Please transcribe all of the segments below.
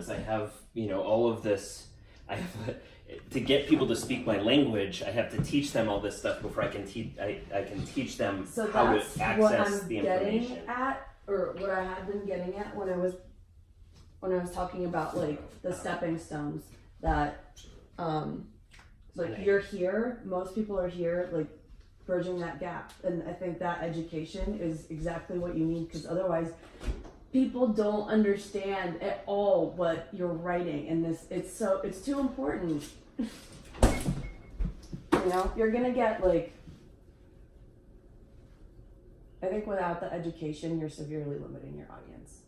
is I have, all of this, to get people to speak my language, I have to teach them all this stuff before I can teach them how to access the information. Getting at, or what I had been getting at when I was talking about like the stepping stones that you're here, most people are here like bridging that gap, and I think that education is exactly what you need, because otherwise people don't understand at all what you're writing, and it's too important. You're gonna get like, I think without the education, you're severely limiting your audience.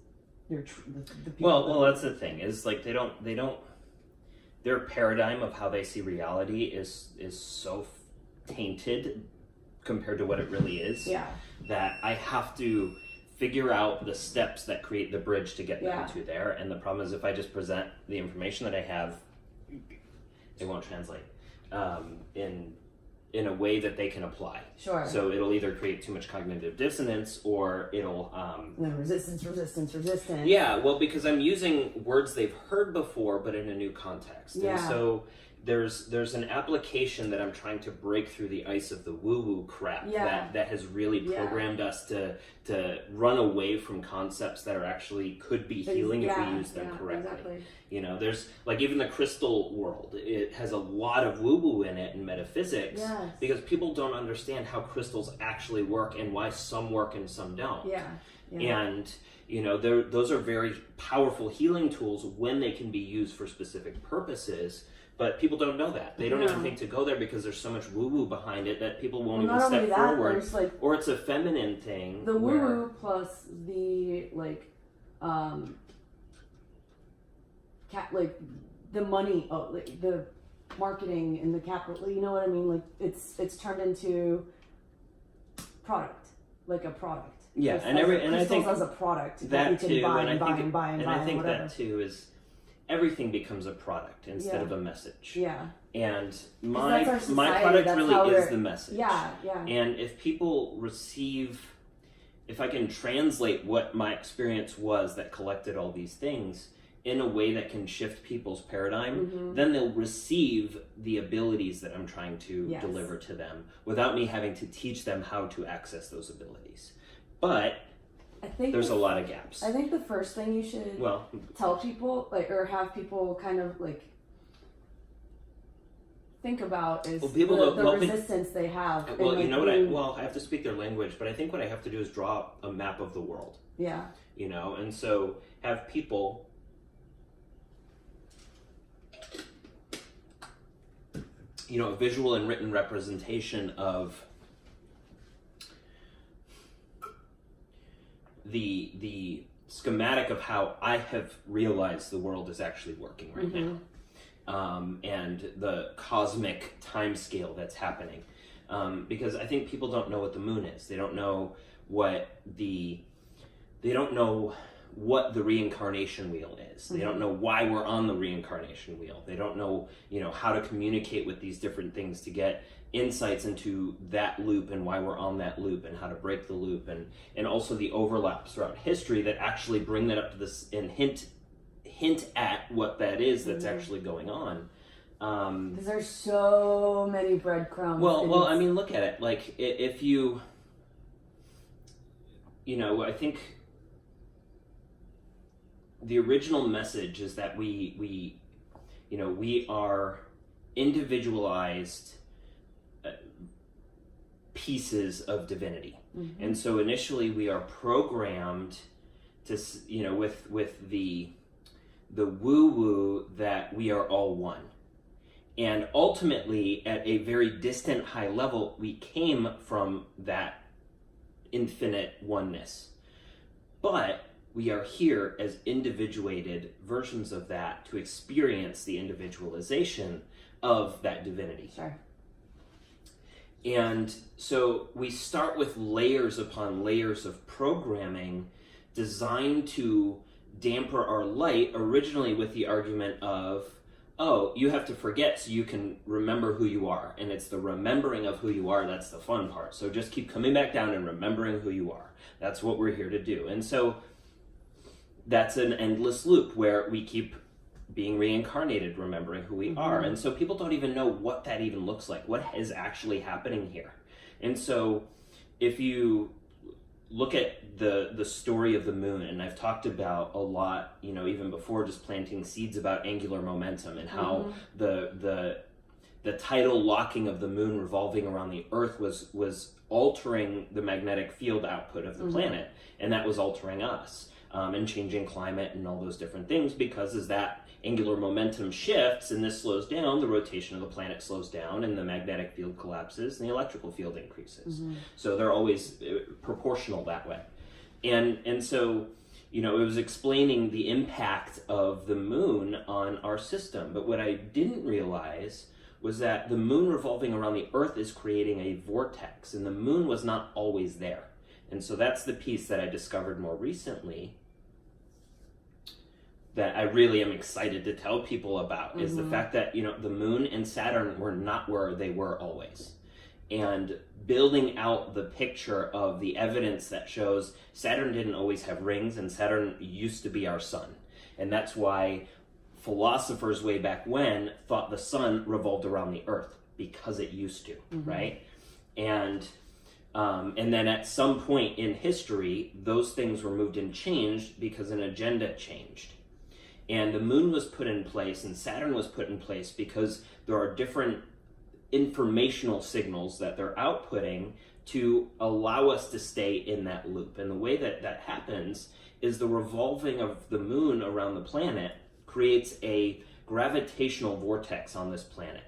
The people well, that's the thing, is like they don't their paradigm of how they see reality is so tainted compared to what it really is. Yeah. That I have to figure out the steps that create the bridge to get them to there. And the problem is, if I just present the information that I have, it won't translate in a way that they can apply. Sure. So it'll either create too much cognitive dissonance, or it'll resistance. Yeah, well, because I'm using words they've heard before, but in a new context. Yeah. And so there's an application that I'm trying to break through the ice of the woo-woo crap that has really programmed us to run away from concepts that are actually could be healing if we use them correctly. Exactly. There's like even the crystal world, it has a lot of woo-woo in it and metaphysics, because people don't understand how crystals actually work and why some work and some don't. And those are very powerful healing tools when they can be used for specific purposes. But people don't know that. They don't even think to go there, because there's so much woo-woo behind it that people won't even step forward. Or it's a feminine thing. The woo-woo plus the the money, the marketing and the capital. You know what I mean? Like it's turned into product, like a product. Yeah, and I think as a product that you too, can buy and I think whatever. that too is everything becomes a product instead of a message. Yeah. And my product really is the message. Yeah. And if people if I can translate what my experience was that collected all these things in a way that can shift people's paradigm, then they'll receive the abilities that I'm trying to deliver to them without me having to teach them how to access those abilities. But I think there's a lot of gaps. I think the first thing you should tell people, or have people kind of think about is the resistance they have. Well, I have to speak their language, but I think what I have to do is draw a map of the world. Yeah. And so have people a visual and written representation of the schematic of how I have realized the world is actually working right now, and the cosmic time scale that's happening, because I think people don't know what the moon is. They don't know what the reincarnation wheel is. They don't know why we're on the reincarnation wheel. They don't know, how to communicate with these different things to get insights into that loop and why we're on that loop and how to break the loop, and also the overlaps throughout history that actually bring that up to this and hint at what that is that's actually going on. Because there's so many breadcrumbs. Well, I mean, look at it. Like, if you, I think the original message is that we are individualized pieces of divinity. And so initially we are programmed to, with the woo-woo that we are all one. And ultimately, at a very distant high level, we came from that infinite oneness. But we are here as individuated versions of that to experience the individualization of that divinity. Sure. And so we start with layers upon layers of programming designed to damper our light, originally with the argument of, you have to forget so you can remember who you are. And it's the remembering of who you are that's the fun part. So just keep coming back down and remembering who you are. That's what we're here to do. And so that's an endless loop where we keep being reincarnated, remembering who we are. And so people don't even know what that even looks like, what is actually happening here. And so if you look at the story of the moon, and I've talked about a lot, you know, even before, just planting seeds about angular momentum and how the tidal locking of the moon revolving around the earth was altering the magnetic field output of the planet, and that was altering us, and changing climate and all those different things, because as that angular momentum shifts and this slows down, the rotation of the planet slows down and the magnetic field collapses and the electrical field increases. So they're always proportional that way. And so, you know, it was explaining the impact of the moon on our system. But what I didn't realize was that the moon revolving around the earth is creating a vortex, and the moon was not always there. And so that's the piece that I discovered more recently that I really am excited to tell people about, is the fact that, you know, the moon and Saturn were not where they were always. And building out the picture of the evidence that shows Saturn didn't always have rings, and Saturn used to be our sun. And that's why philosophers way back when thought the sun revolved around the earth, because it used to, right? And then at some point in history, those things were moved and changed because an agenda changed. And the moon was put in place and Saturn was put in place because there are different informational signals that they're outputting to allow us to stay in that loop. And the way that that happens is the revolving of the moon around the planet creates a gravitational vortex on this planet.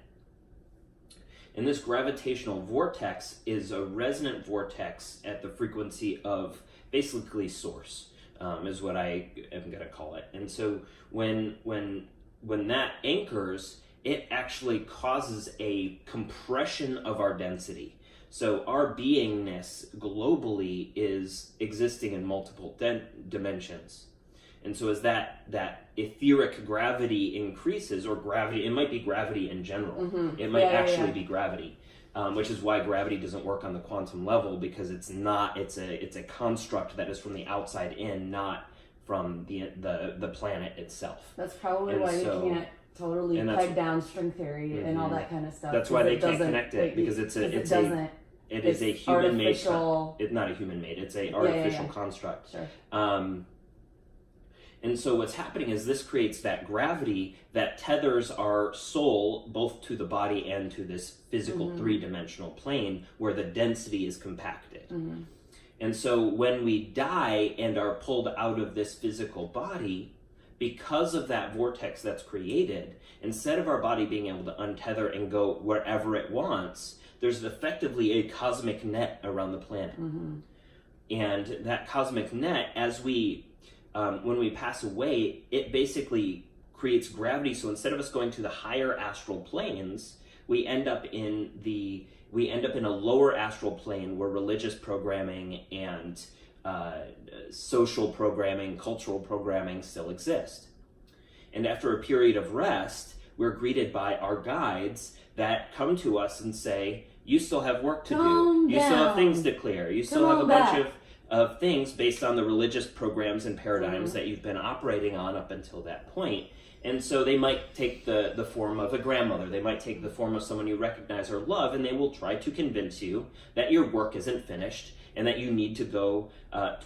And this gravitational vortex is a resonant vortex at the frequency of basically source. Is what I am going to call it. And so when that anchors, it actually causes a compression of our density. So our beingness globally is existing in multiple dimensions. And so as that etheric gravity increases, or gravity, it might be gravity in general. It might actually be gravity. Which is why gravity doesn't work on the quantum level, because it's a construct that is from the outside in, not from the planet itself. That's probably why you can't totally peg down string theory and all that kind of stuff. That's why they can't connect it, because it is a human made. It's not a human made. It's a artificial construct. Sure. And so what's happening is this creates that gravity that tethers our soul both to the body and to this physical three-dimensional plane where the density is compacted. And so when we die and are pulled out of this physical body, because of that vortex that's created, instead of our body being able to untether and go wherever it wants, there's effectively a cosmic net around the planet. And that cosmic net, as when we pass away, it basically creates gravity. So instead of us going to the higher astral planes, we end up in a lower astral plane where religious programming and social programming, cultural programming still exist. And after a period of rest, we're greeted by our guides that come to us and say, you still have work to do. You still have things to clear. You still have a bunch of things based on the religious programs and paradigms that you've been operating on up until that point. And so they might take the form of a grandmother. They might take the form of someone you recognize or love, and they will try to convince you that your work isn't finished and that you need to go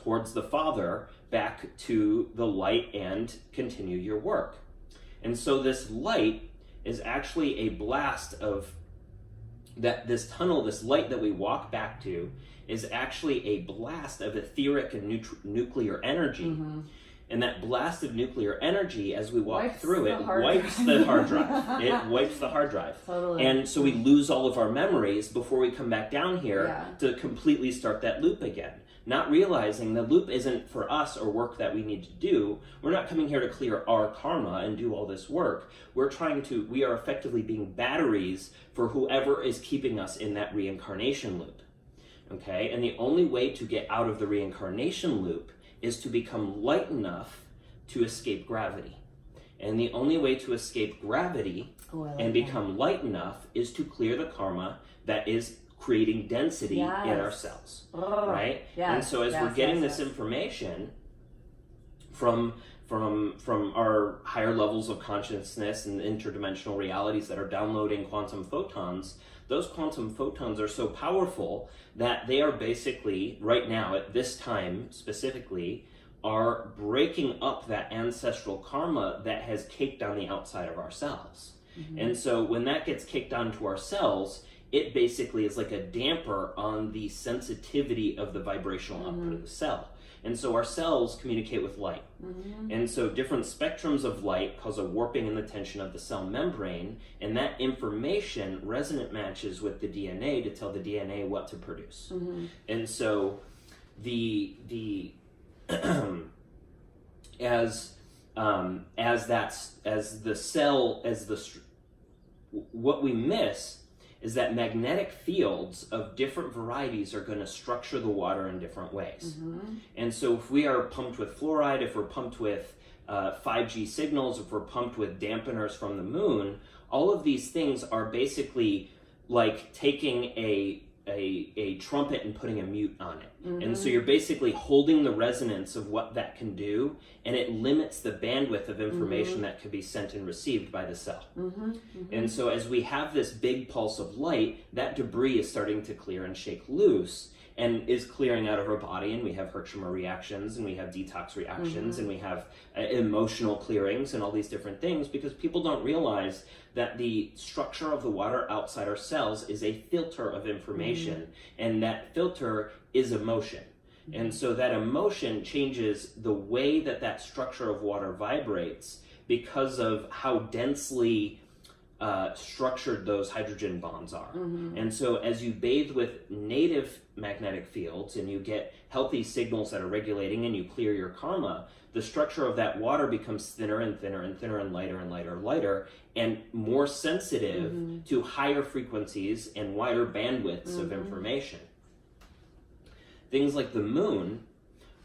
towards the Father, back to the light, and continue your work. And so this light is actually a blast of this tunnel, this light that we walk back to, is actually a blast of etheric and nuclear energy. And that blast of nuclear energy, as we walk through it, wipes the hard drive. It wipes the hard drive. Totally. And so we lose all of our memories before we come back down here to completely start that loop again. Not realizing the loop isn't for us or work that we need to do. We're not coming here to clear our karma and do all this work. We are effectively being batteries for whoever is keeping us in that reincarnation loop. Okay? And the only way to get out of the reincarnation loop is to become light enough to escape gravity. And the only way to escape gravity become light enough is to clear the karma that is creating density in ourselves, right? And so as we're getting this information, from our higher levels of consciousness and interdimensional realities that are downloading quantum photons. Those quantum photons are so powerful that they are basically, right now, at this time specifically, are breaking up that ancestral karma that has caked on the outside of our cells. And so when that gets kicked onto our cells, it basically is like a damper on the sensitivity of the vibrational output of the cell. And so our cells communicate with light. And so different spectrums of light cause a warping in the tension of the cell membrane, and that information resonant matches with the DNA to tell the DNA what to produce. And so what we miss is that magnetic fields of different varieties are going to structure the water in different ways. And so if we are pumped with fluoride, if we're pumped with 5G signals, if we're pumped with dampeners from the moon, all of these things are basically like taking a trumpet and putting a mute on it. And so you're basically holding the resonance of what that can do, and it limits the bandwidth of information that can be sent and received by the cell. And so as we have this big pulse of light, that debris is starting to clear and shake loose and is clearing out of our body, and we have Herxheimer reactions, and we have detox reactions, and we have emotional clearings and all these different things, because people don't realize that the structure of the water outside our cells is a filter of information, and that filter is emotion. And so that emotion changes the way that that structure of water vibrates because of how densely structured those hydrogen bonds are. And so as you bathe with native magnetic fields and you get healthy signals that are regulating and you clear your karma, the structure of that water becomes thinner and thinner and thinner and lighter and lighter and lighter and more sensitive to higher frequencies and wider bandwidths of information. Things like the moon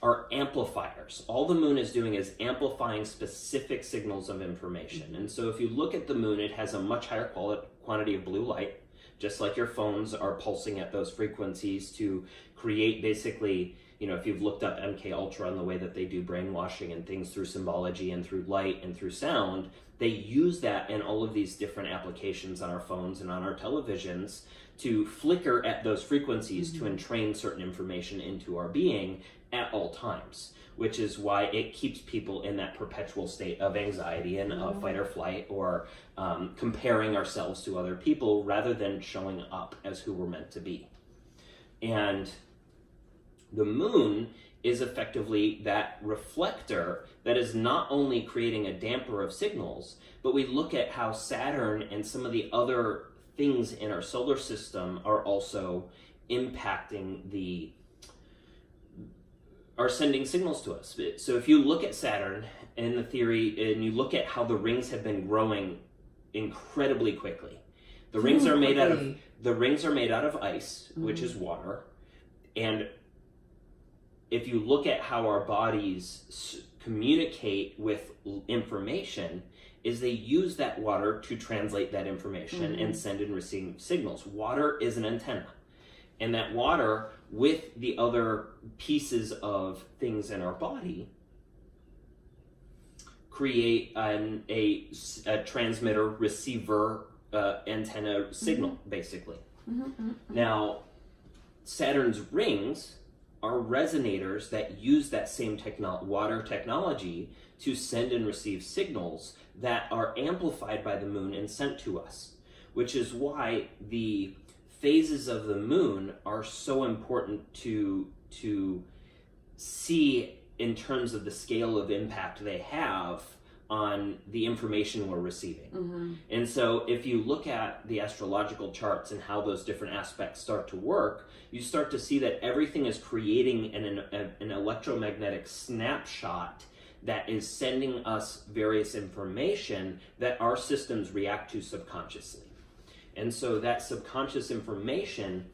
are amplifiers. All the moon is doing is amplifying specific signals of information. And so if you look at the moon, it has a much higher quantity of blue light, just like your phones are pulsing at those frequencies to create basically, you know, if you've looked up MK Ultra and the way that they do brainwashing and things through symbology and through light and through sound, they use that in all of these different applications on our phones and on our televisions to flicker at those frequencies to entrain certain information into our being at all times, which is why it keeps people in that perpetual state of anxiety and of fight or flight, or comparing ourselves to other people rather than showing up as who we're meant to be. And the moon is effectively that reflector that is not only creating a damper of signals, but we look at how Saturn and some of the other things in our solar system are also impacting are sending signals to us. So if you look at Saturn in the theory and you look at how the rings have been growing incredibly quickly, the rings are made out of ice, which is water. And if you look at how our bodies communicate with information, is they use that water to translate that information and send and receive signals. Water is an antenna. And that water, with the other pieces of things in our body, create a transmitter, receiver, antenna signal, basically. Now, Saturn's rings are resonators that use that same water technology to send and receive signals that are amplified by the moon and sent to us, which is why the phases of the moon are so important to see in terms of the scale of impact they have on the information we're receiving. And so if you look at the astrological charts and how those different aspects start to work, you start to see that everything is creating an electromagnetic snapshot that is sending us various information that our systems react to subconsciously. And so that subconscious information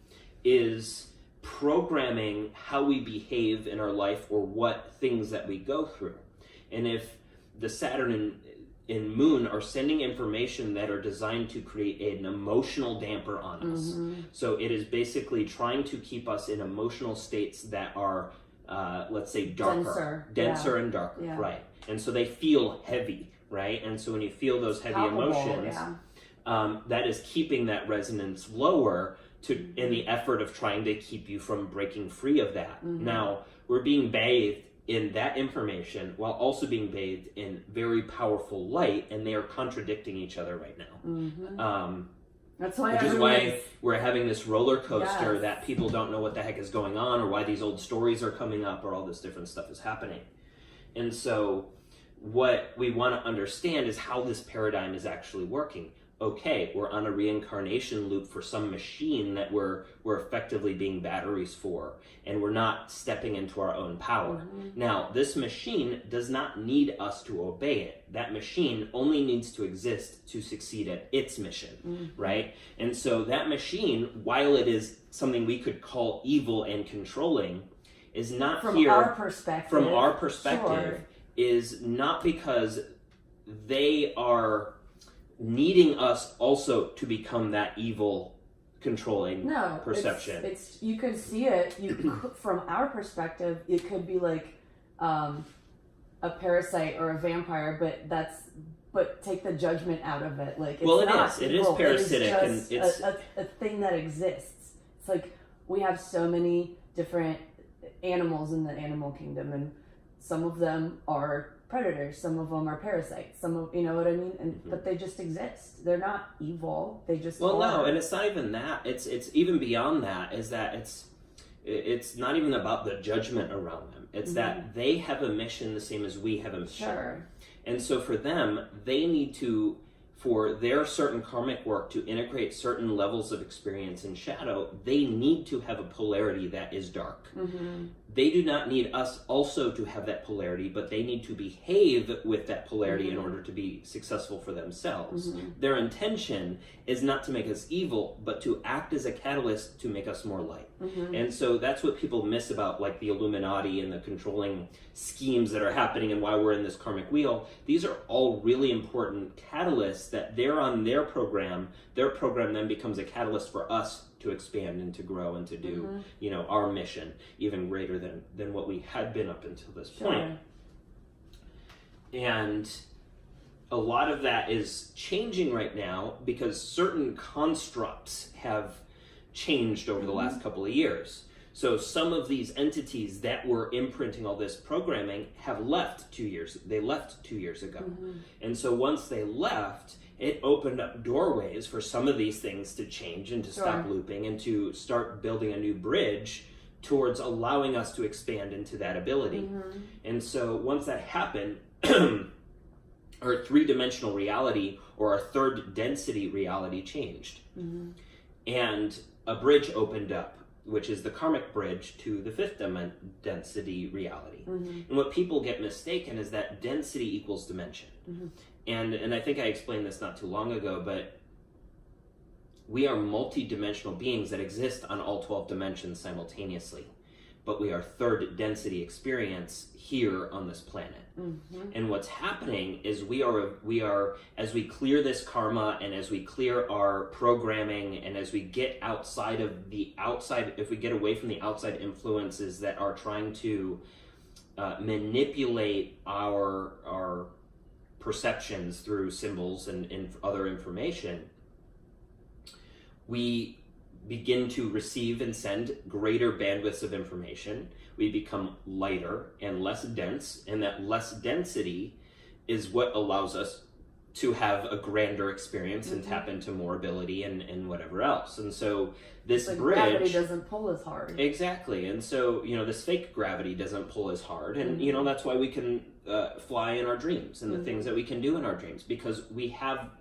is programming how we behave in our life or what things that we go through. And if the Saturn and Moon are sending information that are designed to create an emotional damper on us. So it is basically trying to keep us in emotional states that are let's say denser and darker, right? And so they feel heavy, right? And so when you feel those heavy emotions, that is keeping that resonance lower in the effort of trying to keep you from breaking free of that. Now, we're being bathed in that information while also being bathed in very powerful light, and they are contradicting each other right now. That's why which is why we're having this roller coaster that people don't know what the heck is going on, or why these old stories are coming up, or all this different stuff is happening. And so what we want to understand is how this paradigm is actually working. Okay, we're on a reincarnation loop for some machine that we're effectively being batteries for, and we're not stepping into our own power. Now, this machine does not need us to obey it. That machine only needs to exist to succeed at its mission, right? And so that machine, while it is something we could call evil and controlling, is not from here our perspective. From our perspective, is not because they are needing us also to become that evil, controlling perception. It's you could see it. From our perspective, it could be like a parasite or a vampire, but take the judgment out of it. Like, it's it is parasitic, it's just and it's a thing that exists. It's like we have so many different animals in the animal kingdom, and some of them are predators, some of them are parasites, some of, you know what I mean? And but they just exist. They're not evil. They just are. No, and it's not even that. It's even beyond that. Is that it's not even about the judgment around them. It's that they have a mission the same as we have a mission. Sure. And so for them, they need to, for their certain karmic work to integrate certain levels of experience in shadow, they need to have a polarity that is dark. They do not need us also to have that polarity, but they need to behave with that polarity in order to be successful for themselves. Their intention is not to make us evil, but to act as a catalyst to make us more light. And so that's what people miss about like the Illuminati and the controlling schemes that are happening and why we're in this karmic wheel. These are all really important catalysts that they're on their program. Their program then becomes a catalyst for us to expand and to grow and to do, our mission even greater than what we had been up until this point. And a lot of that is changing right now because certain constructs have changed over the last couple of years. So some of these entities that were imprinting all this programming have left 2 years. They left 2 years ago. And so once they left, it opened up doorways for some of these things to change and to stop looping and to start building a new bridge towards allowing us to expand into that ability. And so once that happened, our three-dimensional reality or our third density reality changed. And a bridge opened up, which is the karmic bridge to the fifth density reality. And what people get mistaken is that density equals dimension. And I think I explained this not too long ago, but we are multi-dimensional beings that exist on all 12 dimensions simultaneously. But we are third density experience here on this planet. And what's happening is we are, as we clear this karma and as we clear our programming and as we get outside of the outside, if we get away from the outside influences that are trying to manipulate our perceptions through symbols and other information, we begin to receive and send greater bandwidths of information. We become lighter and less dense, and that less density is what allows us to have a grander experience and tap into more ability and whatever else. And so this bridge, gravity doesn't pull as hard. Exactly. And so, this fake gravity doesn't pull as hard. And, that's why we can fly in our dreams and the things that we can do in our dreams, because we have,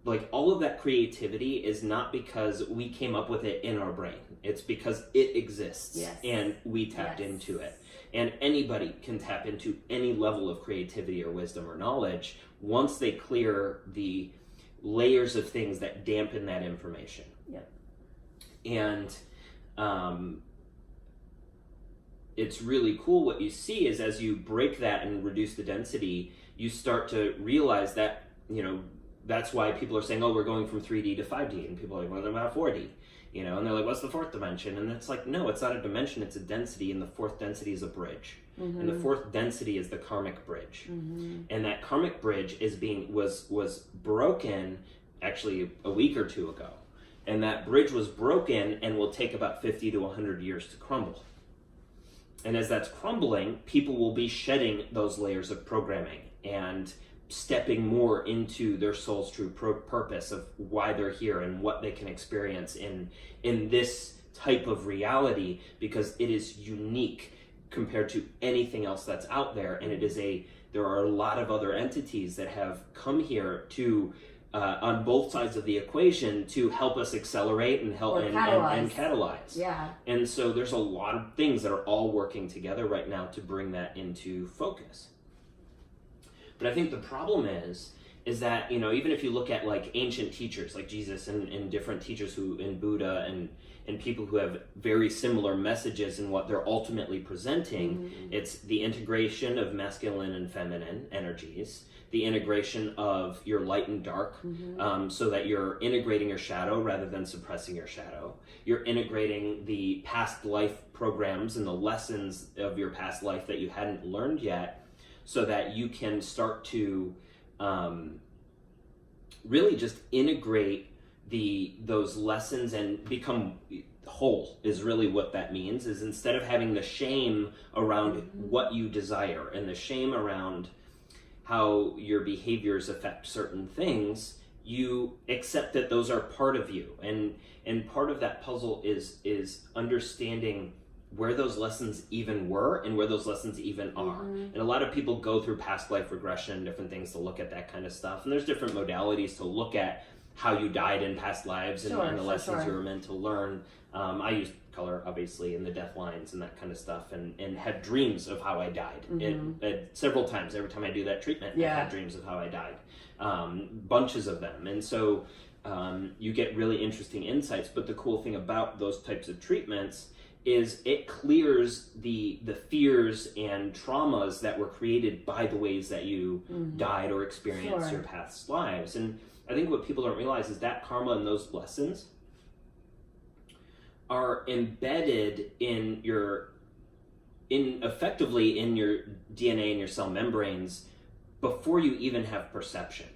like, all of that creativity is not because we came up with it in our brain. It's because it exists and we tapped into it. And anybody can tap into any level of creativity or wisdom or knowledge once they clear the layers of things that dampen that information. And it's really cool. What you see is as you break that and reduce the density, you start to realize that, that's why people are saying, oh, we're going from 3D to 5D, and people are like, what about 4D? You know, and they're like, what's the fourth dimension? And it's like, no, it's not a dimension, it's a density, and the fourth density is a bridge. And the fourth density is the karmic bridge. And that karmic bridge was broken actually a week or two ago. And that bridge was broken and will take about 50 to 100 years to crumble. And as that's crumbling, people will be shedding those layers of programming and stepping more into their soul's true purpose of why they're here and what they can experience in this type of reality, because it is unique compared to anything else that's out there. And there are a lot of other entities that have come here to on both sides of the equation to help us accelerate and help and catalyze. Yeah. And so there's a lot of things that are all working together right now to bring that into focus. But I think the problem is that, you know, even if you look at like ancient teachers like Jesus and different teachers in Buddha and people who have very similar messages in what they're ultimately presenting, it's the integration of masculine and feminine energies, the integration of your light and dark, so that you're integrating your shadow rather than suppressing your shadow. You're integrating the past life programs and the lessons of your past life that you hadn't learned yet, so that you can start to really just integrate those lessons and become whole, is really what that means. Is instead of having the shame around what you desire and the shame around how your behaviors affect certain things, you accept that those are part of you. And part of that puzzle is understanding where those lessons even were and where those lessons even are. And a lot of people go through past life regression and different things to look at that kind of stuff. And there's different modalities to look at how you died in past lives and the lessons you were meant to learn. I used color, obviously, and the death lines and that kind of stuff, and had dreams of how I died. Several times. Every time I do that treatment, I had dreams of how I died. Bunches of them. And so you get really interesting insights. But the cool thing about those types of treatments is it clears the fears and traumas that were created by the ways that you died or experienced your past lives. And I think what people don't realize is that karma and those lessons are embedded effectively in your DNA and your cell membranes before you even have perception.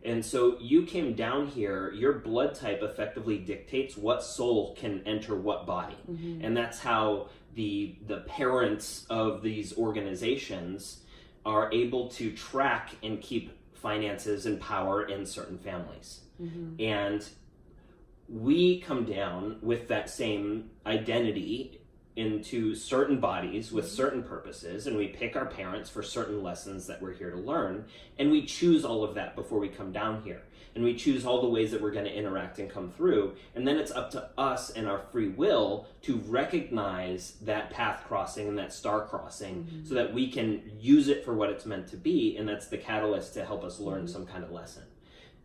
And so you came down here, your blood type effectively dictates what soul can enter what body. And that's how the parents of these organizations are able to track and keep finances and power in certain families. And we come down with that same identity into certain bodies with certain purposes, and we pick our parents for certain lessons that we're here to learn, and we choose all of that before we come down here, and we choose all the ways that we're going to interact and come through, and then it's up to us and our free will to recognize that path crossing and that star crossing so that we can use it for what it's meant to be, and that's the catalyst to help us learn some kind of lesson.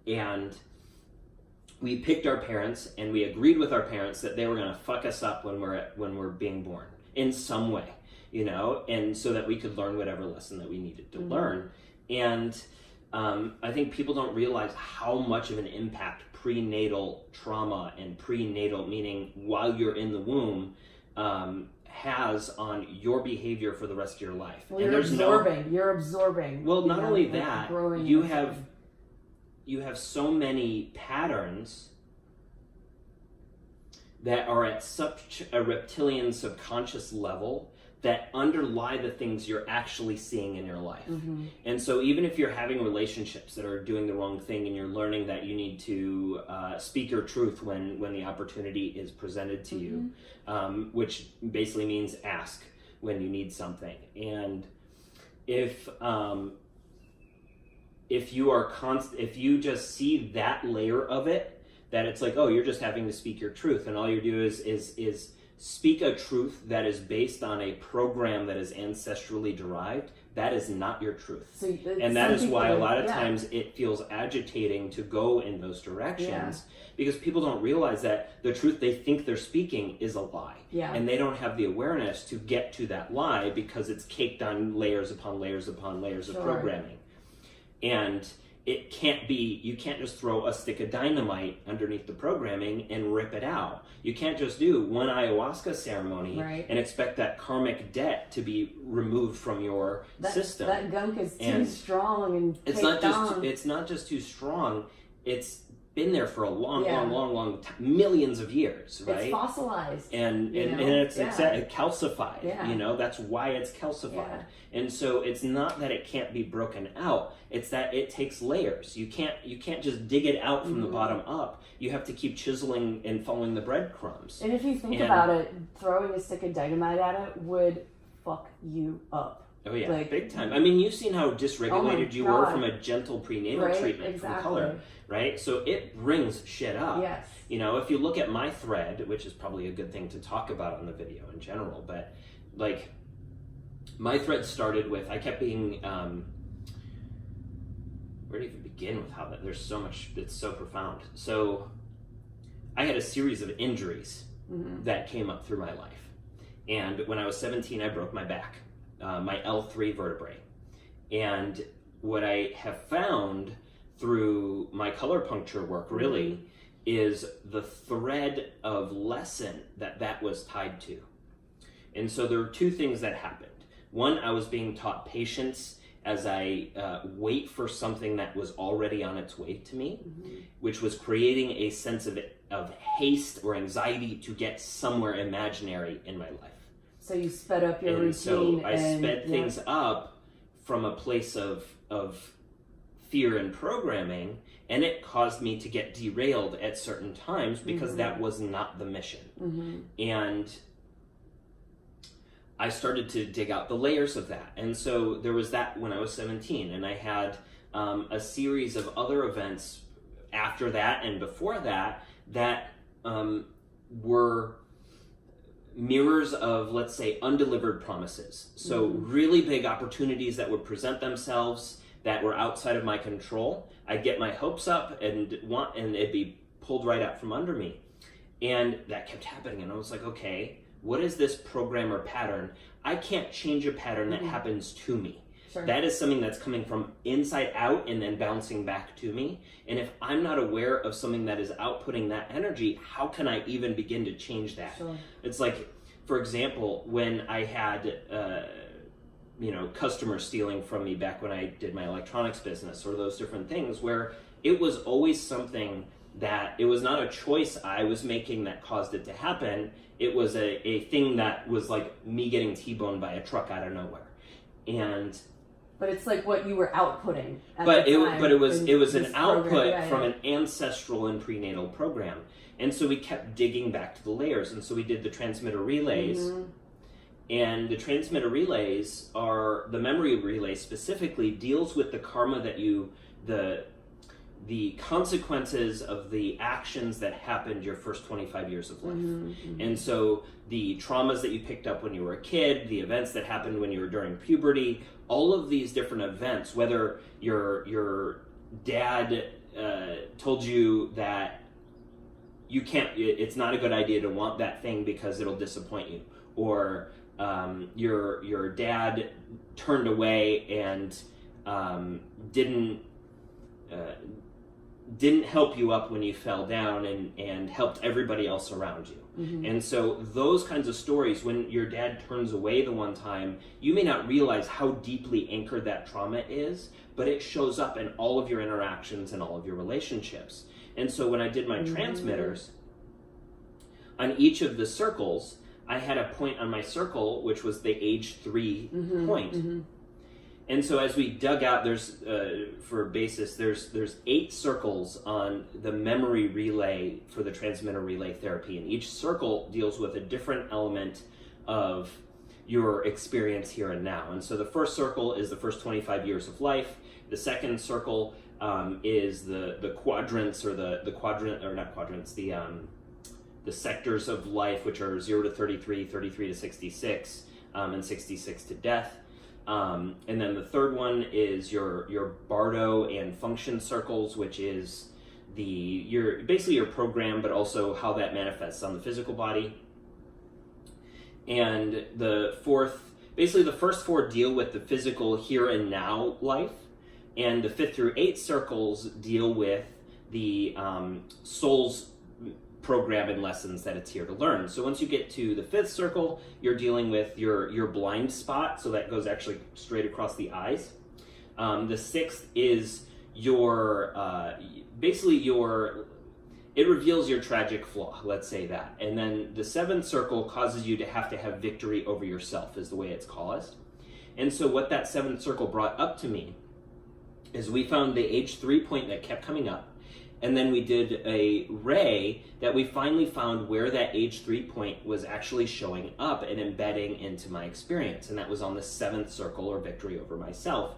And we picked our parents, and we agreed with our parents that they were going to fuck us up when we're being born in some way, you know, and so that we could learn whatever lesson that we needed to learn. And I think people don't realize how much of an impact prenatal trauma and prenatal, meaning while you're in the womb, has on your behavior for the rest of your life. Well, and you're absorbing. Well, not only that, you have so many patterns that are at such a reptilian subconscious level that underlie the things you're actually seeing in your life. And so even if you're having relationships that are doing the wrong thing and you're learning that you need to speak your truth when the opportunity is presented to you, which basically means ask when you need something. And if you just see that layer of it, that it's like, oh, you're just having to speak your truth, and all you do is speak a truth that is based on a program that is ancestrally derived, that is not your truth. And that is why a lot of times it feels agitating to go in those directions, because people don't realize that the truth they think they're speaking is a lie. And they don't have the awareness to get to that lie because it's caked on layers upon layers upon layers of programming. And it can't be, you can't just throw a stick of dynamite underneath the programming and rip it out. You can't just do one ayahuasca ceremony and expect that karmic debt to be removed from your system. That gunk is too strong and it's not just too strong, it's been there for a long time, millions of years, right? It's fossilized. And it's calcified, that's why it's calcified. Yeah. And so it's not that it can't be broken out, it's that it takes layers. You can't just dig it out from the bottom up. You have to keep chiseling and following the breadcrumbs. And if you think about it, throwing a stick of dynamite at it would fuck you up. Oh yeah, big time. I mean, you've seen how dysregulated you were from a gentle prenatal treatment from color, right? So it brings shit up. Yes. If you look at my thread, which is probably a good thing to talk about on the video in general, but like my thread started with, I kept being, where do you even begin with how that, there's so much, it's so profound. So I had a series of injuries that came up through my life. And when I was 17, I broke my back. My L3 vertebrae. And what I have found through my color puncture work really is the thread of lesson that was tied to. And so there were two things that happened. One, I was being taught patience as I wait for something that was already on its way to me, which was creating a sense of haste or anxiety to get somewhere imaginary in my life. So you sped up your routine. So I sped things up from a place of fear and programming, and it caused me to get derailed at certain times because that was not the mission. And I started to dig out the layers of that. And so there was that when I was 17, and I had a series of other events after that and before that were mirrors of, let's say, undelivered promises. So really big opportunities that would present themselves that were outside of my control. I'd get my hopes up and it'd be pulled right out from under me. And that kept happening. And I was like, okay, what is this program or pattern? I can't change a pattern that happens to me. Sure. That is something that's coming from inside out and then bouncing back to me. And if I'm not aware of something that is outputting that energy, how can I even begin to change that? Sure. It's like, for example, when I had, customers stealing from me back when I did my electronics business or those different things, where it was always something that it was not a choice I was making that caused it to happen. It was a thing that was like me getting T-boned by a truck out of nowhere. But it's like what you were outputting at but the time. It was an output from an ancestral and prenatal program. And so we kept digging back to the layers. And so we did the transmitter relays. And the transmitter relays are, the memory relay specifically deals with the karma that the consequences of the actions that happened your first 25 years of life. And so the traumas that you picked up when you were a kid, the events that happened when you were during puberty, all of these different events, whether your dad told you that you can't, it's not a good idea to want that thing because it'll disappoint you, or your dad turned away and didn't help you up when you fell down and helped everybody else around you. And so those kinds of stories, when your dad turns away the one time, you may not realize how deeply anchored that trauma is, but it shows up in all of your interactions and all of your relationships. And so when I did my transmitters, on each of the circles, I had a point on my circle, which was the age 3 point. And so as we dug out, there's 8 circles on the memory relay for the transmitter relay therapy, and each circle deals with a different element of your experience here and now. And so the first circle is the first 25 years of life. The second circle is the quadrants, or the sectors of life, which are 0 to 33, 33 to 66, and 66 to death. And then the third one is your Bardo and function circles, which is basically your program, but also how that manifests on the physical body. And the first 4 deal with the physical here and now life. And the 5th through 8th circles deal with the soul's program and lessons that it's here to learn. So once you get to the 5th circle, you're dealing with your blind spot, so that goes actually straight across the eyes. The 6th is your it reveals your tragic flaw, let's say that. And then the 7th circle causes you to have victory over yourself, is the way it's caused. And so what that 7th circle brought up to me is we found the age 3 point that kept coming up. And then we did a ray that we finally found where that age 3 point was actually showing up and embedding into my experience. And that was on the 7th circle, or victory over myself.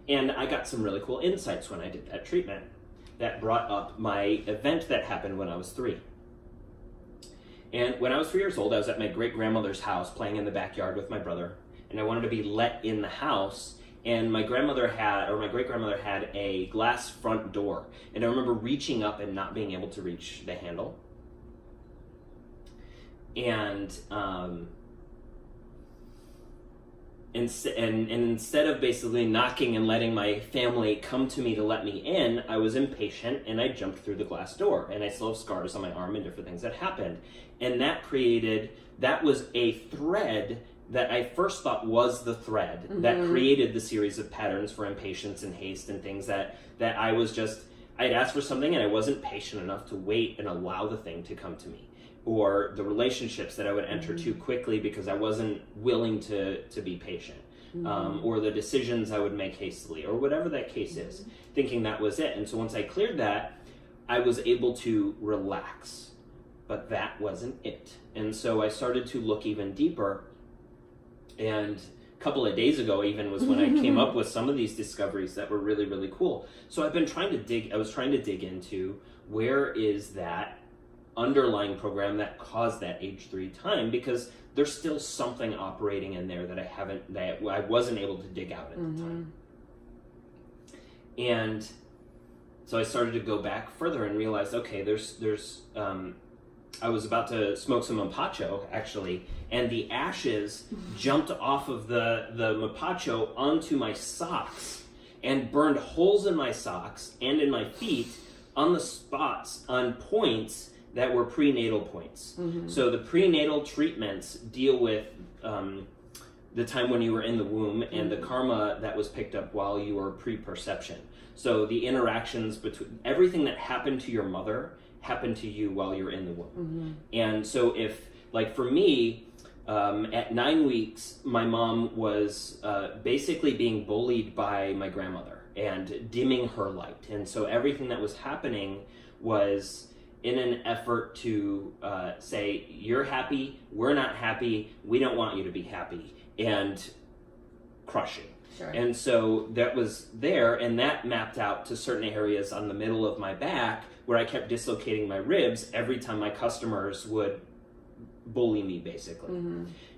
And I got some really cool insights when I did that treatment that brought up my event that happened when I was 3. And when I was 3 years old, I was at my great-grandmother's house playing in the backyard with my brother. And I wanted to be let in the house. And my great-grandmother had a glass front door. And I remember reaching up and not being able to reach the handle. And instead of basically knocking and letting my family come to me to let me in, I was impatient and I jumped through the glass door. And I still have scars on my arm and different things that happened. And that was a thread that I first thought was the thread that created the series of patterns for impatience and haste and things that I'd asked for something and I wasn't patient enough to wait and allow the thing to come to me. Or the relationships that I would enter too quickly because I wasn't willing to be patient. Or the decisions I would make hastily, or whatever that case is, thinking that was it. And so once I cleared that, I was able to relax. But that wasn't it. And so I started to look even deeper. And a couple of days ago even was when I came up with some of these discoveries that were really, really cool. So I was trying to dig into where is that underlying program that caused that age 3 time, because there's still something operating in there that I wasn't able to dig out at the time. And so I started to go back further and realized, okay, I was about to smoke some mapacho, actually, and the ashes jumped off of the mapacho onto my socks and burned holes in my socks and in my feet on the spots, on points that were prenatal points. So the prenatal treatments deal with the time when you were in the womb and the karma that was picked up while you were pre-perception. So the interactions between everything that happened to your mother happened to you while you're in the womb. And so if, like for me, at 9 weeks, my mom was basically being bullied by my grandmother and dimming her light. And so everything that was happening was in an effort to say, you're happy, we're not happy, we don't want you to be happy, and crushing. Sure. And so that was there, and that mapped out to certain areas on the middle of my back where I kept dislocating my ribs every time my customers would bully me, basically.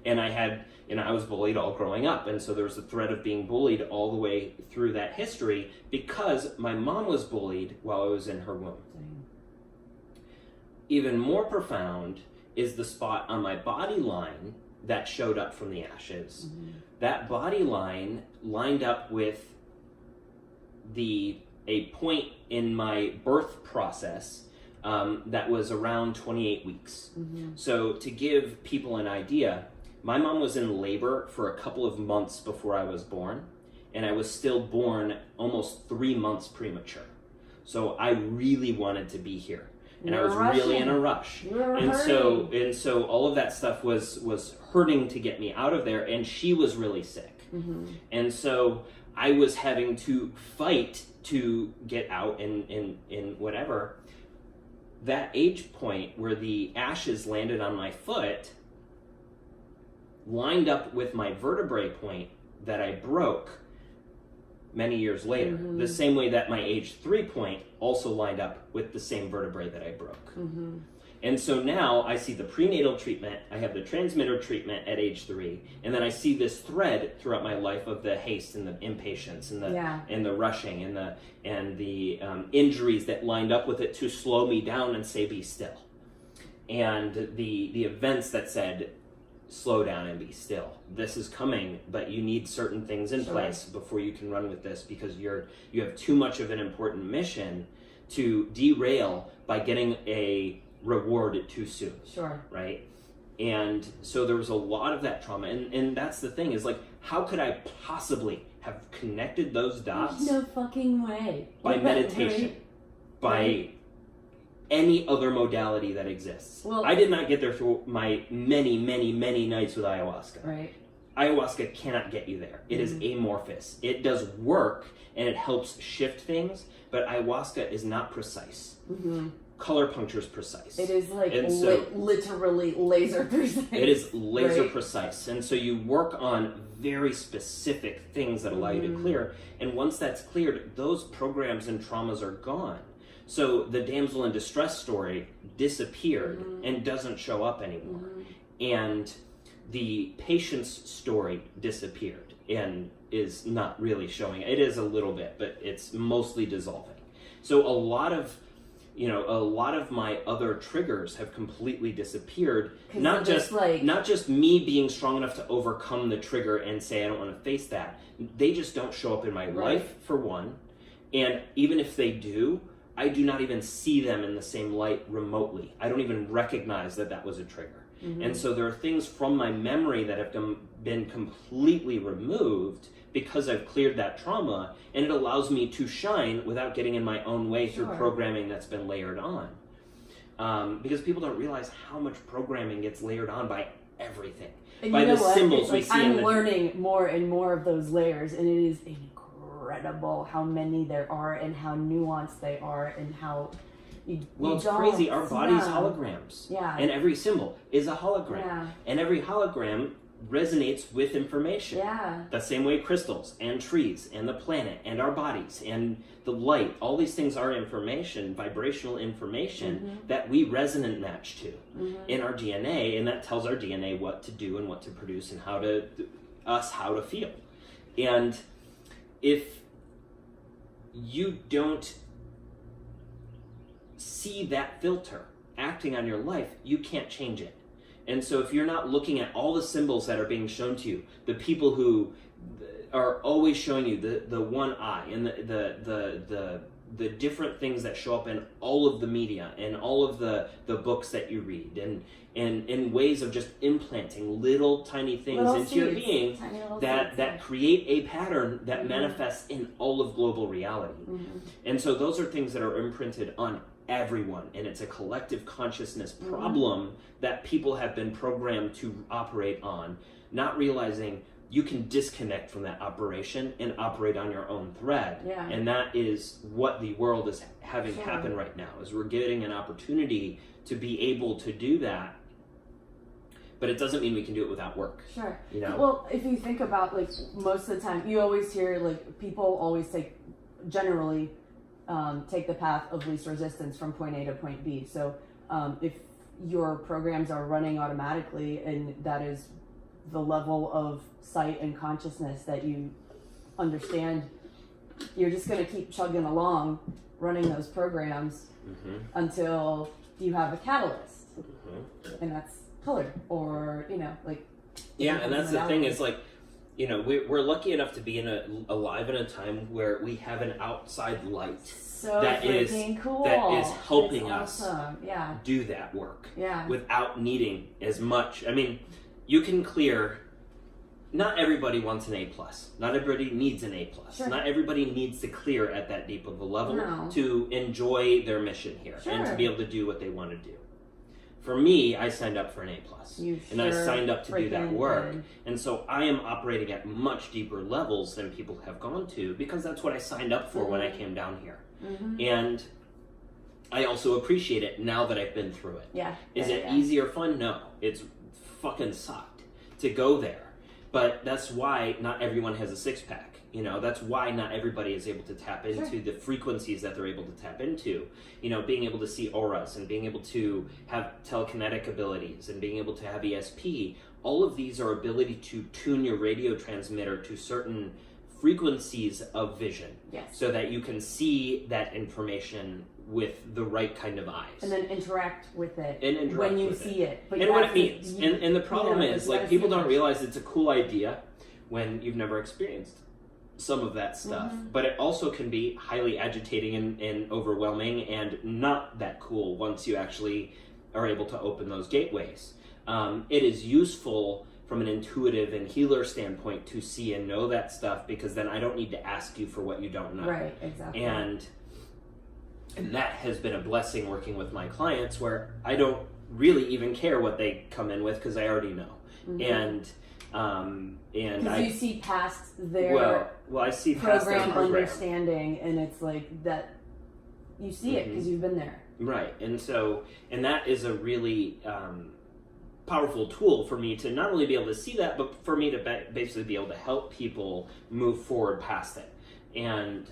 And I was bullied all growing up, and so there was a thread of being bullied all the way through that history because my mom was bullied while I was in her womb. Even more profound is the spot on my body line that showed up from the ashes. That body line lined up with a point in my birth process that was around 28 weeks. So to give people an idea, my mom was in labor for a couple of months before I was born, and I was still born almost 3 months premature. So I really wanted to be here. And I was really in a rush. And so all of that stuff was hurting to get me out of there, and she was really sick. And so I was having to fight to get out in whatever. That age point where the ashes landed on my foot lined up with my vertebrae point that I broke many years later. The same way that my age 3 point also lined up with the same vertebrae that I broke. And so now I see the prenatal treatment, I have the transmitter treatment at age 3, and then I see this thread throughout my life of the haste and the impatience and the rushing and the injuries that lined up with it to slow me down and say be still. And the events that said slow down and be still. This is coming, but you need certain things in place before you can run with this, because you have too much of an important mission to derail by getting a reward too soon. Sure. Right? And so there was a lot of that trauma, and that's the thing, is like, how could I possibly have connected those dots? There's no fucking way. By meditation, right? by Right. any other modality that exists. Well, I did not get there through my many, many, many nights with ayahuasca. Right. Ayahuasca cannot get you there. It is amorphous. It does work and it helps shift things, but ayahuasca is not precise. Color puncture is precise. It is like so, literally laser precise. It is laser right. precise. And so you work on very specific things that allow you to clear. And once that's cleared, those programs and traumas are gone. So the damsel in distress story disappeared and doesn't show up anymore. And the patient's story disappeared and is not really showing. It is a little bit, but it's mostly dissolving. So a lot of my other triggers have completely disappeared. Not just me being strong enough to overcome the trigger and say I don't want to face that. They just don't show up in my life, for one. And even if they do, I do not even see them in the same light remotely. I don't even recognize that was a trigger. And so there are things from my memory that have been completely removed because I've cleared that trauma, and it allows me to shine without getting in my own way through programming that's been layered on. Because people don't realize how much programming gets layered on by everything. And by you know the what? symbols we see. I'm learning more and more of those layers, and it is incredible how many there are and how nuanced they are and how it's crazy. Our body's holograms. Yeah. And every symbol is a hologram. Yeah. And every hologram resonates with information. Yeah. The same way crystals and trees and the planet and our bodies and the light, all these things are information, vibrational information that we resonant match to in our DNA, and that tells our DNA what to do and what to produce and how to feel. And if you don't see that filter acting on your life, you can't change it. And so if you're not looking at all the symbols that are being shown to you, the people who are always showing you the one eye and the different things that show up in all of the media and all of the books that you read, and in ways of just implanting little tiny things into your being that create a pattern that manifests in all of global reality. And so those are things that are imprinted on everyone, and it's a collective consciousness problem that people have been programmed to operate on, not realizing you can disconnect from that operation and operate on your own thread. And that is what the world is having happen right now, is we're getting an opportunity to be able to do that, but it doesn't mean we can do it without work. You know? Well, if you think about, like, most of the time, you always hear, like, people always generally take the path of least resistance from point A to point B. So if your programs are running automatically, and that is the level of sight and consciousness that you understand, you're just going to keep chugging along running those programs until you have a catalyst. And that's color, or, like... Yeah, and that's the thing, is like, we're lucky enough to be alive in a time where we have an outside light that is helping us do that work without needing as much. I mean, you can clear. Not everybody wants an A+. Not everybody needs an A+. Not everybody needs to clear at that deep of a level to enjoy their mission here and to be able to do what they want to do. For me, I signed up for an A+, and I signed up to do that work. And so I am operating at much deeper levels than people have gone to, because that's what I signed up for when I came down here. And I also appreciate it now that I've been through it. Is it easy or fun? No. It's fucking sucked to go there. But that's why not everyone has a six-pack. That's why not everybody is able to tap into the frequencies that they're able to tap into. Being able to see auras and being able to have telekinetic abilities and being able to have ESP. All of these are ability to tune your radio transmitter to certain frequencies of vision. Yes. So that you can see that information with the right kind of eyes. And then interact with it And when you see it. But and what it means. And the problem is, like, people don't realize it's a cool idea when you've never experienced some of that stuff. But it also can be highly agitating and overwhelming and not that cool once you actually are able to open those gateways. It is useful from an intuitive and healer standpoint to see and know that stuff, because then I don't need to ask you for what you don't know. Right, exactly. And that has been a blessing working with my clients, where I don't really even care what they come in with because I already know. And because you see past their well, I see past their program understanding, and it's like that you see it because you've been there. Right, and that is a really powerful tool for me to not only be able to see that, but for me to basically be able to help people move forward past it. And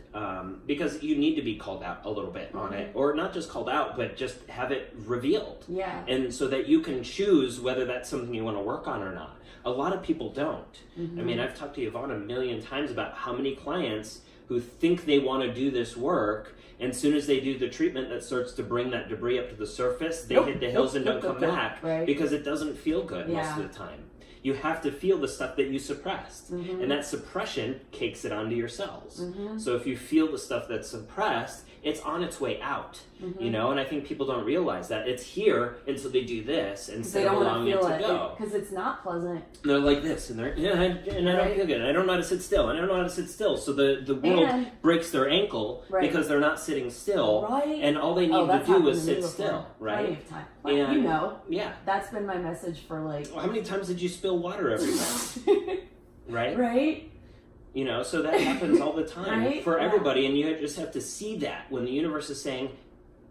because you need to be called out a little bit on it, or not just called out, but just have it revealed. Yeah. And so that you can choose whether that's something you want to work on or not. A lot of people don't. I mean, I've talked to Yvonne a million times about how many clients who think they want to do this work, and as soon as they do the treatment that starts to bring that debris up to the surface, they hit the hills and don't come back, because it doesn't feel good most of the time. You have to feel the stuff that you suppressed, and that suppression cakes it onto your cells. So if you feel the stuff that's suppressed, it's on its way out, you know. And I think people don't realize that it's here, and so they do this instead of allowing it to go, because it's not pleasant. And they're like this, and they're and I don't feel good, and I don't know how to sit still, and I don't know how to sit still. So the world breaks their ankle because they're not sitting still, and all they need to do is sit still, Plenty of time. And, you know, that's been my message for like. Well, how many times did you spill water everywhere? Right. You know, so that happens all the time for everybody, and you just have to see that when the universe is saying,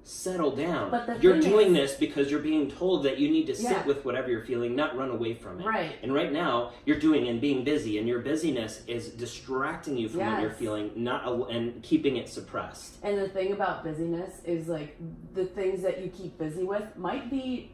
settle down. But you're doing this because you're being told that you need to sit with whatever you're feeling, not run away from it. Right. And right now, you're doing and being busy, and your busyness is distracting you from what you're feeling, and keeping it suppressed. And the thing about busyness is, like, the things that you keep busy with might be,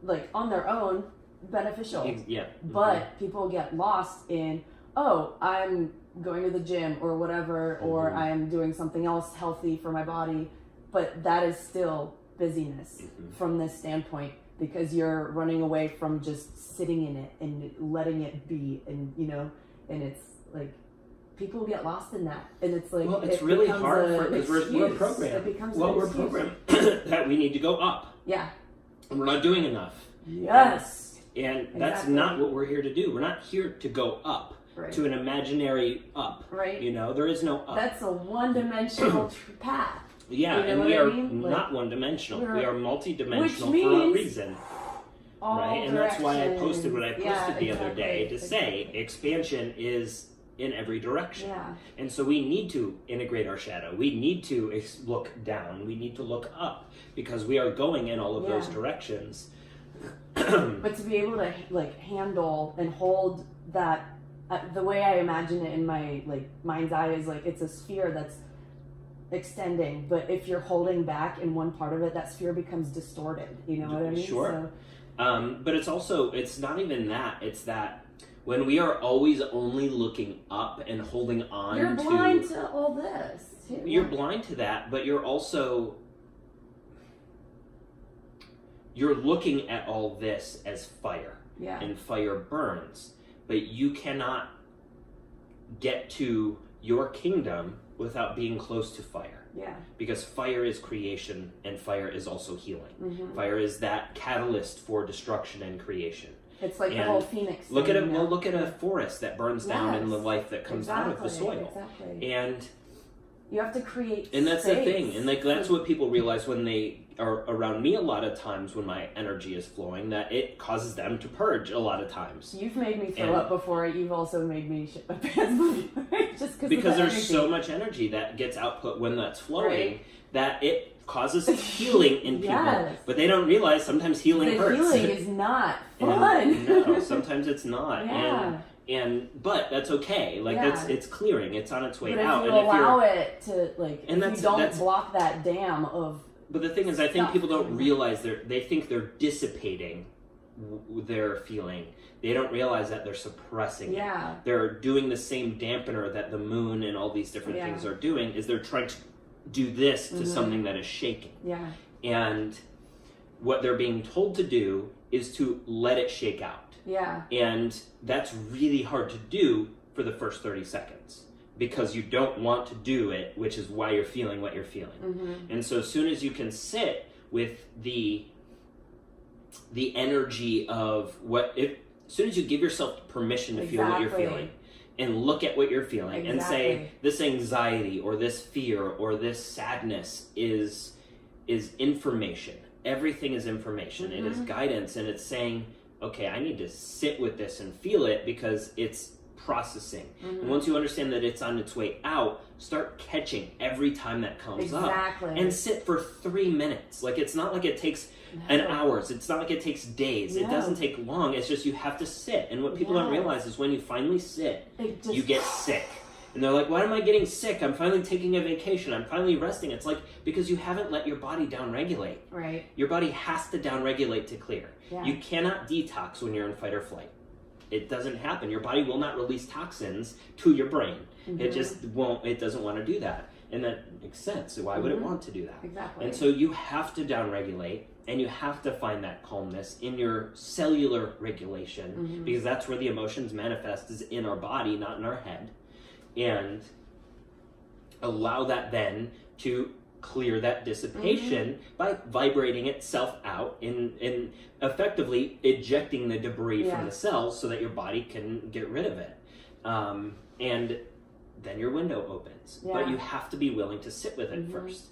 like, on their own, beneficial. Yeah. But people get lost in, oh, I'm going to the gym or whatever, or I'm doing something else healthy for my body, but that is still busyness from this standpoint, because you're running away from just sitting in it and letting it be, and you know, and it's like people get lost in that, and it's like, well, it's really hard because we're programmed. We're programmed that we need to go up. Yeah, and we're not doing enough. Yes, and that's not what we're here to do. We're not here to go up. To an imaginary up. Right. You know, there is no up. That's a one-dimensional path. Yeah, you know and we are not one-dimensional. We are multi-dimensional for a reason. Right? And that's why I posted what I posted the other day to say expansion is in every direction. Yeah. And so we need to integrate our shadow. We need to look down. We need to look up, because we are going in all of those directions. But to be able to like handle and hold that, the way I imagine it in my like mind's eye is like it's a sphere that's extending, but if you're holding back in one part of it, that sphere becomes distorted. You know what I mean? Sure. But it's also, it's not even that. It's that when we are always only looking up and holding on you're blind to all this too. You're blind to that, but you're also, you're looking at all this as fire. Yeah. And fire burns. But you cannot get to your kingdom without being close to fire. Yeah. Because fire is creation, and fire is also healing. Fire is that catalyst for destruction and creation. It's like the whole phoenix. Look at a forest that burns down, and the life that comes out of the soil. Exactly. And you have to create. And that's the thing, and like that's what people realize when they are around me a lot of times, when my energy is flowing, that it causes them to purge a lot of times. You've made me throw up before. You've also made me shit my pants just because there's so much energy that gets output when that's flowing that it causes healing in people. But they don't realize sometimes healing hurts. Healing is not fun. No, sometimes it's not. But that's okay. Like it's clearing. It's on its way out. But if you allow it to, like, if you don't block that dam of. But the thing is, I think people don't realize they think they're dissipating they're feeling. They don't realize that they're suppressing it. They're doing the same dampener that the moon and all these different things are doing, is they're trying to do this to something that is shaking. And what they're being told to do is to let it shake out. And that's really hard to do for the first 30 seconds because you don't want to do it, which is why you're feeling what you're feeling. And so as soon as you can sit with the energy of as soon as you give yourself permission to feel what you're feeling and look at what you're feeling and say, this anxiety or this fear or this sadness is information. Everything is information. It is guidance, and it's saying, okay, I need to sit with this and feel it because it's processing. And once you understand that it's on its way out, start catching every time that comes up and sit for 3 minutes. Like, it's not like it takes an hours. It's not like it takes days. It doesn't take long. It's just you have to sit. And what people don't realize is when you finally sit, you get sick. And they're like, why am I getting sick? I'm finally taking a vacation. I'm finally resting. It's like, because you haven't let your body downregulate. Your body has to downregulate to clear. You cannot detox when you're in fight or flight. It doesn't happen. Your body will not release toxins to your brain. It just won't. It doesn't want to do that. And that makes sense. So why would it want to do that? And so you have to downregulate, and you have to find that calmness in your cellular regulation, because that's where the emotions manifest, is in our body, not in our head. And allow that then to clear that dissipation by vibrating itself out in effectively ejecting the debris from the cells so that your body can get rid of it. And then your window opens. But you have to be willing to sit with it first.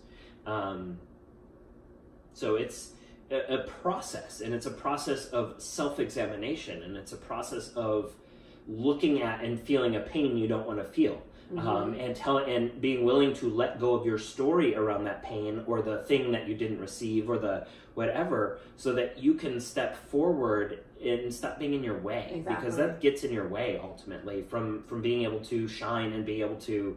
So it's a process, and it's a process of self-examination, and it's a process of looking at and feeling a pain you don't want to feel. And being willing to let go of your story around that pain or the thing that you didn't receive or the whatever, so that you can step forward and stop being in your way, because that gets in your way ultimately from being able to shine and be able to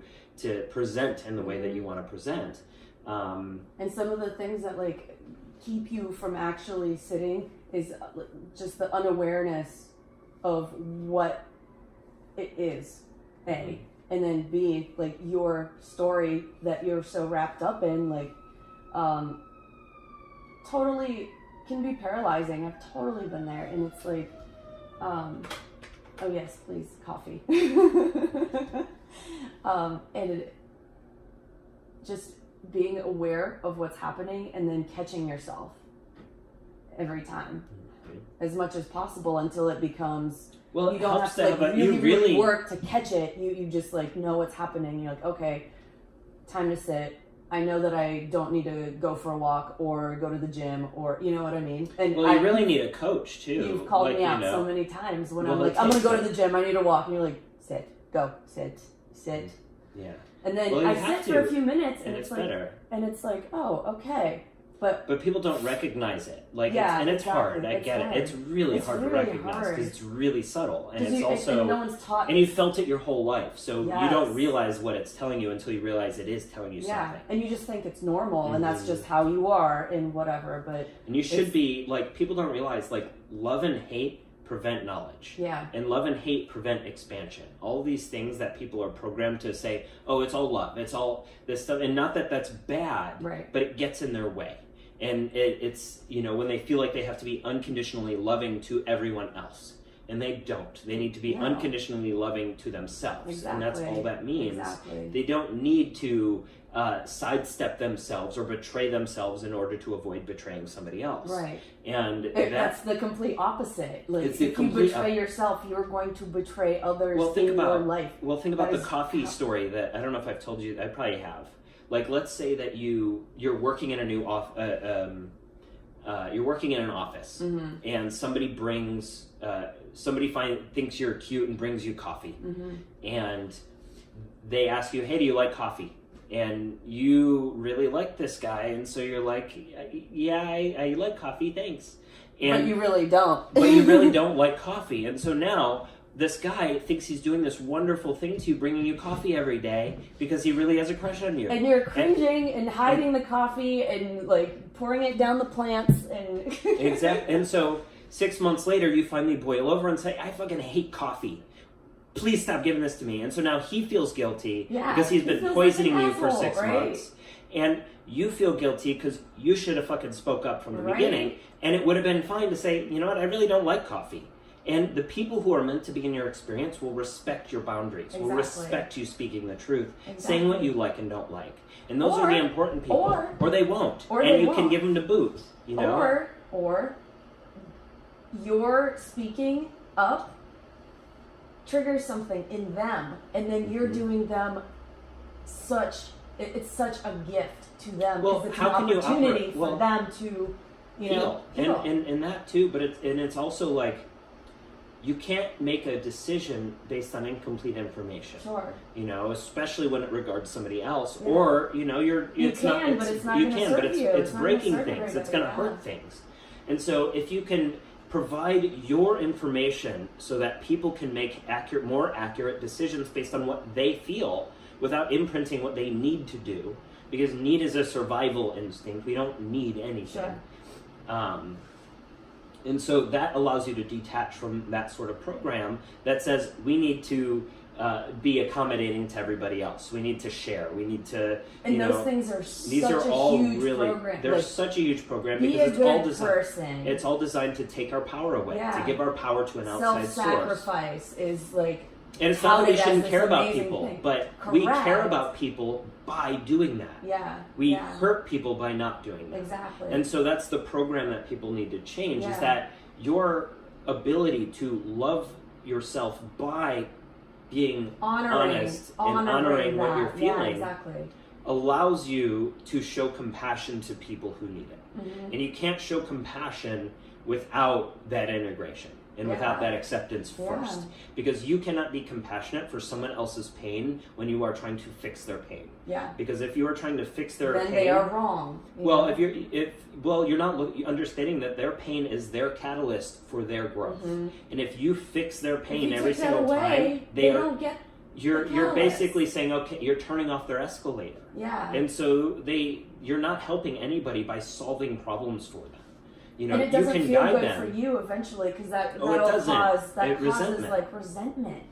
present in the way that you want to present. And some of the things that like keep you from actually sitting is just the unawareness of what it is, A. And then B, like your story that you're so wrapped up in, like, totally can be paralyzing. I've totally been there. And it's like, oh yes, please, coffee. And just being aware of what's happening and then catching yourself every time as much as possible until it becomes... Well, you don't have to like really work to catch it. You just like know what's happening. You're like, okay, time to sit. I know that I don't need to go for a walk or go to the gym, or you know what I mean. And you really need a coach too. You've called me out so many times when I'm like, I'm gonna go to the gym. I need to walk, and you're like, sit, go, sit. Yeah. And then I sit for a few minutes, and it's like, better. And it's like, oh, okay. But people don't recognize it. Like, it's hard. I get it. It's really hard to recognize because it's really subtle, and it's also and no one's taught. And you felt it your whole life, so you don't realize what it's telling you until you realize it is telling you something. And you just think it's normal, and that's just how you are, and whatever. And you should be like, people don't realize, like, love and hate prevent knowledge. And love and hate prevent expansion. All these things that people are programmed to say, oh, it's all love, it's all this stuff, and not that that's bad, but it gets in their way. And it's, when they feel like they have to be unconditionally loving to everyone else. And they don't. They need to be unconditionally loving to themselves. And that's all that means. They don't need to sidestep themselves or betray themselves in order to avoid betraying somebody else. And that's the complete opposite. Like, if you betray yourself, you're going to betray others in your life. Well, think about the coffee story that, I don't know if I've told you, I probably have. Like, let's say that you're working in a new you're working in an office, and somebody brings thinks you're cute and brings you coffee, and they ask you, hey, do you like coffee? And you really like this guy, and so you're like, yeah, I like coffee, thanks. But you really don't. But you really don't like coffee, and so now this guy thinks he's doing this wonderful thing to you, bringing you coffee every day because he really has a crush on you. And you're cringing and hiding the coffee and like pouring it down the plants and exactly. And so 6 months later, you finally boil over and say, I fucking hate coffee. Please stop giving this to me. And so now he feels guilty because he's been poisoning you for 6 months. And you feel guilty because you should have fucking spoke up from the beginning. And it would have been fine to say, you know what, I really don't like coffee. And the people who are meant to be in your experience will respect your boundaries, will respect you speaking the truth, saying what you like and don't like. And those are the important people. Or they won't. And you can give them to boot, you know? Or you're speaking up triggers something in them, and then you're doing them it's such a gift to them, because it's an opportunity for them to, heal. And that too, but it's also like, you can't make a decision based on incomplete information. Sure. Especially when it regards somebody else, or it's breaking things. It's going to hurt things, and so if you can provide your information so that people can make more accurate decisions based on what they feel, without imprinting what they need to do, because need is a survival instinct. We don't need anything. Sure. And so that allows you to detach from that sort of program that says we need to be accommodating to everybody else. We need to share. We need to, and those things are these such are a all huge really, program. they're such a huge program because it's all designed to take our power away, to give our power to an outside source. Self-sacrifice is like, and it's not that we shouldn't care about people, but we care about people by doing that. Yeah. We hurt people by not doing that. Exactly. And so that's the program that people need to change, is that your ability to love yourself by being honest and honoring what you're feeling allows you to show compassion to people who need it. Mm-hmm. And you can't show compassion without that integration and without that acceptance first, because you cannot be compassionate for someone else's pain when you are trying to fix their pain. Yeah. Because if you are trying to fix their pain, they are wrong. You're not understanding that their pain is their catalyst for their growth. Mm-hmm. And if you fix their pain every single time, don't get. You're basically saying, okay, you're turning off their escalator. Yeah. And so you're not helping anybody by solving problems for them. And it doesn't feel good for you eventually, because that'll cause resentment. Like resentment,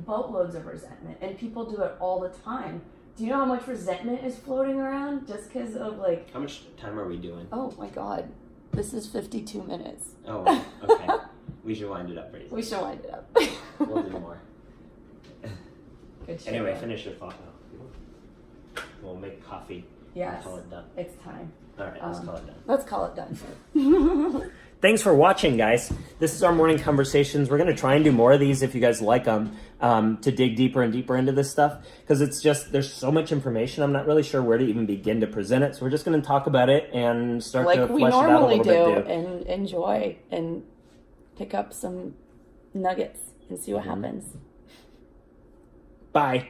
boatloads of resentment, and people do it all the time. Do you know how much resentment is floating around just because of like? How much time are we doing? Oh my God, this is 52 minutes. Oh, okay. We should wind it up, right? We should wind it up. We'll do more. Good show. Anyway, finish your thought now. We'll make coffee. Yes. Call it done. It's time. All right, let's call it done. Let's call it done. Thanks for watching, guys. This is our morning conversations. We're going to try and do more of these if you guys like them, to dig deeper and deeper into this stuff, because there's so much information. I'm not really sure where to even begin to present it. So we're just going to talk about it and start to flesh it out a little bit. And enjoy and pick up some nuggets and see what happens. Bye.